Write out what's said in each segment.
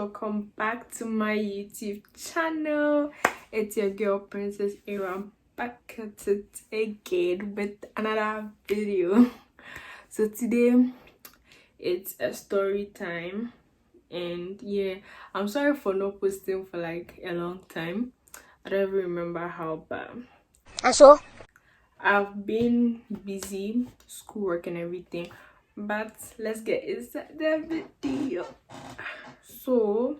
welcome back to my YouTube channel. It's your girl Princess Era, back at it again with another video. So today it's a story time, and yeah, I'm sorry for not posting for like a long time. I don't even remember how, but so I've been busy, schoolwork and everything. But let's get inside the video. So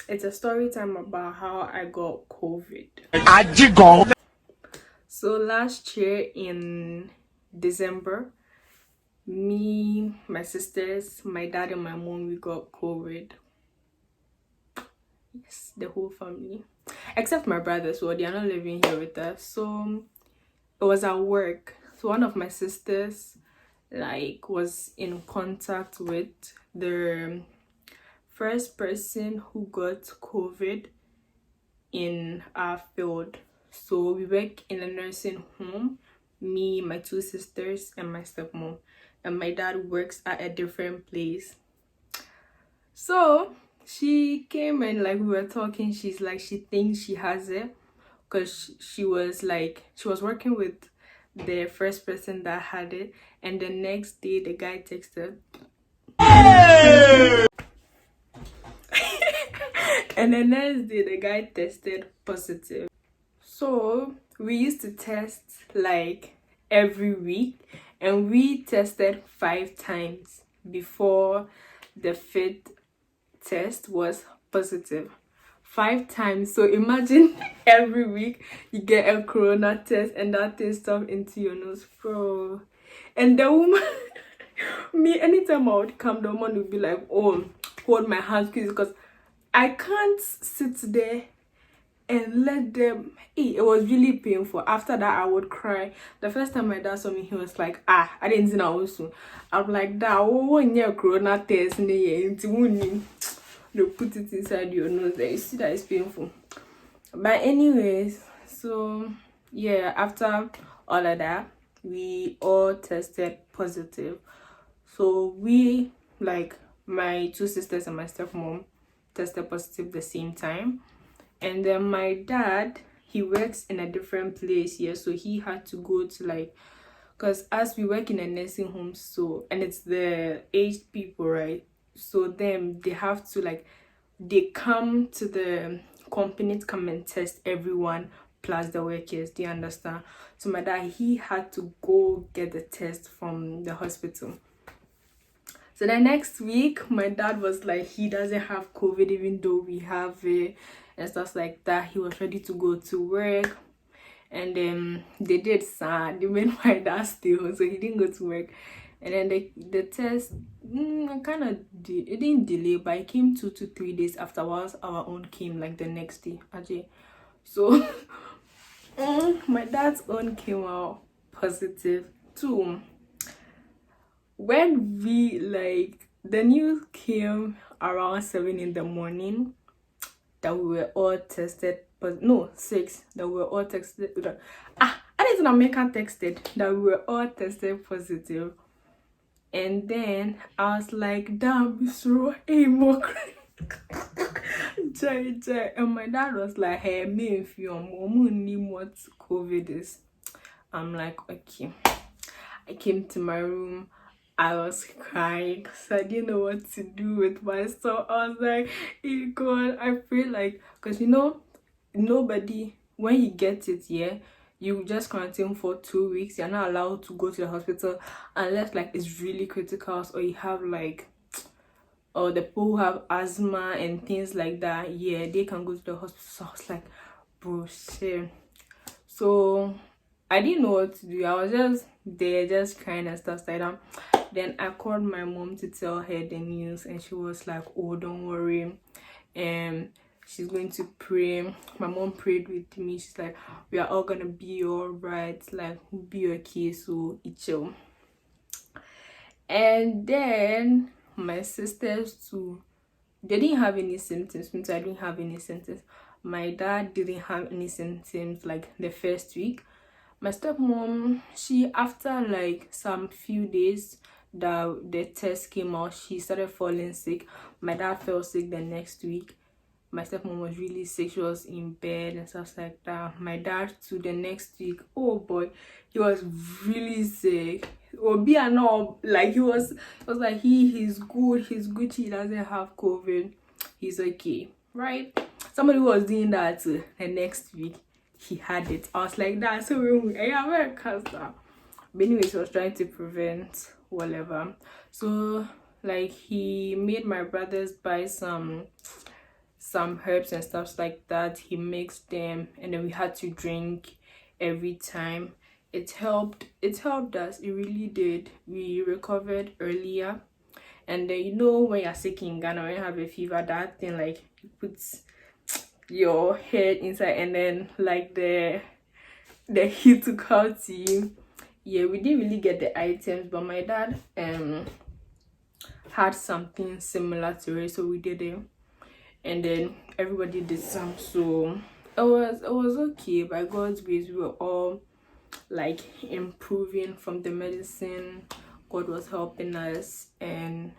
it's a story time about how I got COVID. So last year in December, me, my sisters, my dad and my mom, we got COVID. Yes, the whole family, except my brothers. Well, they are not living here with us. So it was at work. So one of my sisters was in contact with the first person who got COVID in our field. So we work in a nursing home, me, my two sisters and my stepmom, and my dad works at a different place. So she came and we were talking. She's like, she thinks she has it because she was working with the first person that had it, and the next day the guy texted and the next day the guy tested positive. So we used to test every week, and we tested 5 times before the 5th test was positive. 5 times. So imagine every week you get a corona test and that thing stuff into your nose, bro. And the woman me, anytime I would come, the woman would be like, oh, hold my hands please, because I can't sit there and let them. It was really painful. After that I would cry. The first time my dad saw me, he was like, I didn't know also. I'm like, that one year corona test they put it inside your nose there. You see that it's painful. But anyways, so yeah, after all of that, we all tested positive. So we, my two sisters and my stepmom, tested positive the same time. And then my dad, he works in a different place here, so he had to go to because as we work in a nursing home, so, and it's the aged people, right? So them, they have to they come to the company to come and test everyone plus the workers. Do you understand? So my dad, he had to go get the test from the hospital. So the next week, my dad was like, he doesn't have COVID even though we have it and stuff like that. He was ready to go to work, and then they did sad. They made my dad stay home, so he didn't go to work. And then the test it didn't delay, but it came 2 to 3 days afterwards. Our own came the next day. So my dad's own came out positive too. When we the news came around 7 in the morning that we were all tested, but no, 6 that we were all tested. I didn't know America texted that we were all tested positive. And then I was like, damn, Bisro, hey, more and my dad was like, hey, me if you need what COVID is. I'm like, okay. I came to my room. I was crying because I didn't know what to do with myself. I was like, hey God, I feel because nobody, when you get it, you just quarantine for 2 weeks. You're not allowed to go to the hospital unless it's really critical, or you have or the people who have asthma and things like that, they can go to the hospital. So I was like, bro, shit. So I didn't know what to do. I was just there, just crying and stuff like that. Then I called my mom to tell her the news, and she was like, oh, don't worry, she's going to pray. My mom prayed with me. She's like, we are all gonna be all right, we'll be okay, so it's chill. And then my sisters too, they didn't have any symptoms. I didn't have any symptoms. My dad didn't have any symptoms the first week. My stepmom, she, after some few days, that the test came out, she started falling sick. My dad fell sick the next week. My stepmom was really sick. She was in bed and stuff like that. My dad too, the next week, oh boy, he was really sick. Obi and all, like he was like he's good, he's Gucci, he doesn't have COVID, he's okay, right? Somebody was doing that the next week, he had it. I was like, that's so wrong. Yeah, America's that. But anyways, he was trying to prevent whatever. So like he made my brothers buy some herbs and stuff like that. He mixed them and then we had to drink every time. It helped us, it really did. We recovered earlier. And then, you know, when you're sick in Ghana, when you have a fever, that thing like puts your head inside and then like the heat to come to you. Yeah, we didn't really get the items, but my dad had something similar to it, so we did it. And then everybody did some, so it was okay. By God's grace, we were all like improving from the medicine. God was helping us, and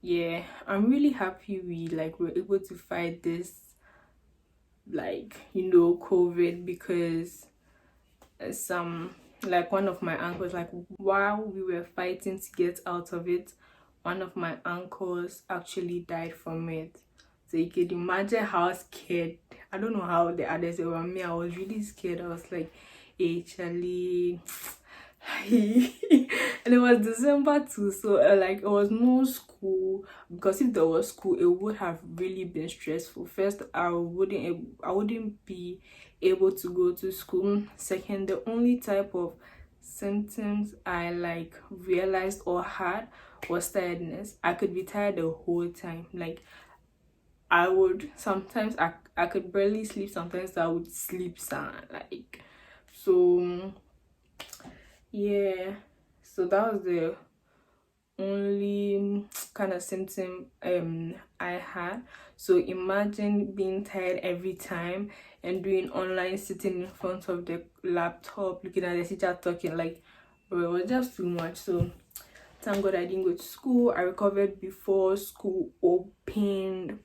yeah, I'm really happy we were able to fight this, like, you know, COVID, because like one of my uncles, like while we were fighting to get out of it, one of my uncles actually died from it. So you could imagine how scared. I don't know how the others were, but me, I was really scared. I was like, hey Charlie. And it was December too, so like it was no school, because if there was school it would have really been stressful. First, I wouldn't be able to go to school. Second, the only type of symptoms I like realized or had was tiredness. I could be tired the whole time. Like I would sometimes I could barely sleep. Sometimes I would sleep sound, like, so yeah. So that was the only kind of symptom I had. So imagine being tired every time and doing online, sitting in front of the laptop looking at the teacher talking, like, bro, it was just too much. So thank God I didn't go to school. I recovered before school opened.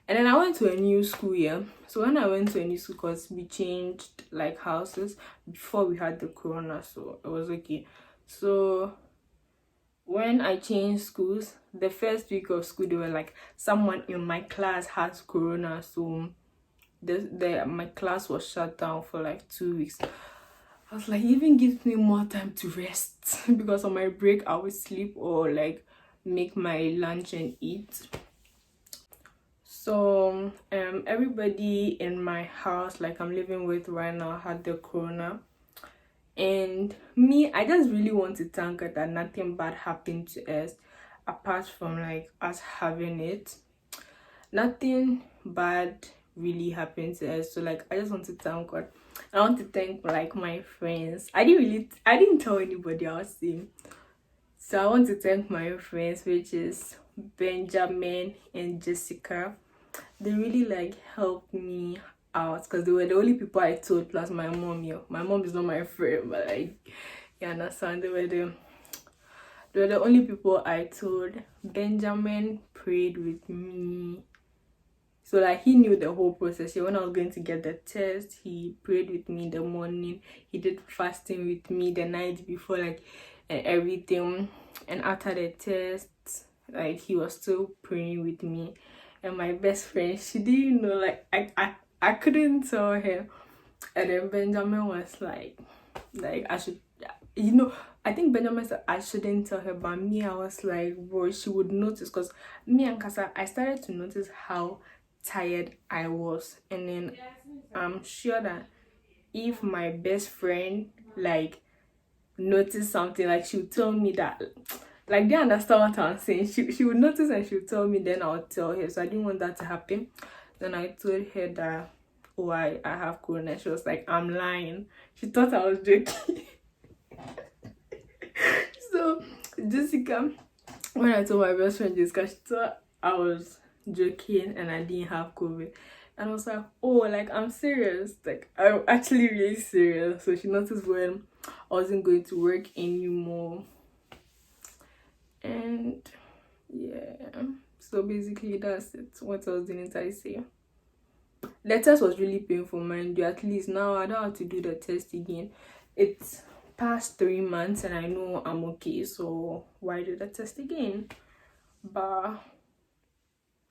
And then I went to a new school year. So when I went to a new school, because we changed like houses before we had the corona, so it was okay. So when I changed schools, the first week of school, they were like, someone in my class has corona, so my class was shut down for like 2 weeks. I was like, it even gives me more time to rest because on my break I would sleep or like make my lunch and eat. So everybody in my house, like I'm living with right now, had the corona. And me, I just really want to thank God that nothing bad happened to us, apart from like us having it. Nothing bad really happened to us. So like I just want to thank God. I want to thank like my friends. I didn't tell anybody I was saying. So I want to thank my friends, which is Benjamin and Jessica. They really like helped me out because they were the only people I told, plus my mom. Yeah, my mom is not my friend, but like, you understand, they were the only people I told. Benjamin prayed with me, so like he knew the whole process. Yeah, when I was going to get the test, he prayed with me in the morning. He did fasting with me the night before, like, and everything. And after the test, like, he was still praying with me. And my best friend, she didn't know, like, I couldn't tell her. And then Benjamin was like I should, you know, I think Benjamin said I shouldn't tell her, but me, I was like, bro, she would notice, because me and Kasa, I started to notice how tired I was. And then I'm sure that if my best friend like noticed something, like she would tell me that, like, they understand what I'm saying. She would notice and she would tell me, then I'll tell her. So I didn't want that to happen. Then I told her that, oh, I have corona. She was like, I'm lying. She thought I was joking. So Jessica, when I told my best friend Jessica, she thought I was joking and I didn't have COVID. And I was like, oh, like, I'm serious. Like, I'm actually really serious. So she noticed when I wasn't going to work anymore. And yeah, so basically that's it. What else didn't I say? The test was really painful, mind you. At least now I don't have to do the test again. It's past 3 months and I know I'm okay, so why do the test again? But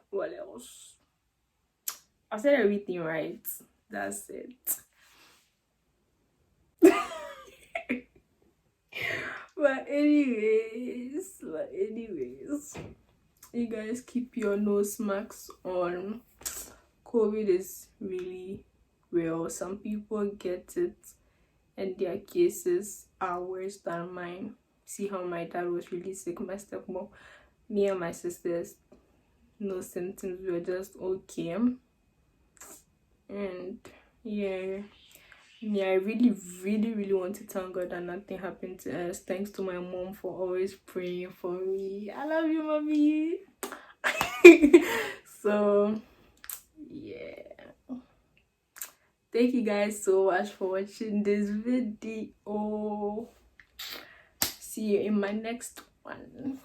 what else? I said everything right. That's it. but anyways, you guys keep your nose masks on. COVID is really real. Some people get it and their cases are worse than mine. See how my dad was really sick, my stepmom. Me and my sisters, no symptoms, we were just okay. And yeah, I really want to thank God that nothing happened to us. Thanks to my mom for always praying for me. I love you, mommy. So yeah, thank you guys so much for watching this video. See you in my next one.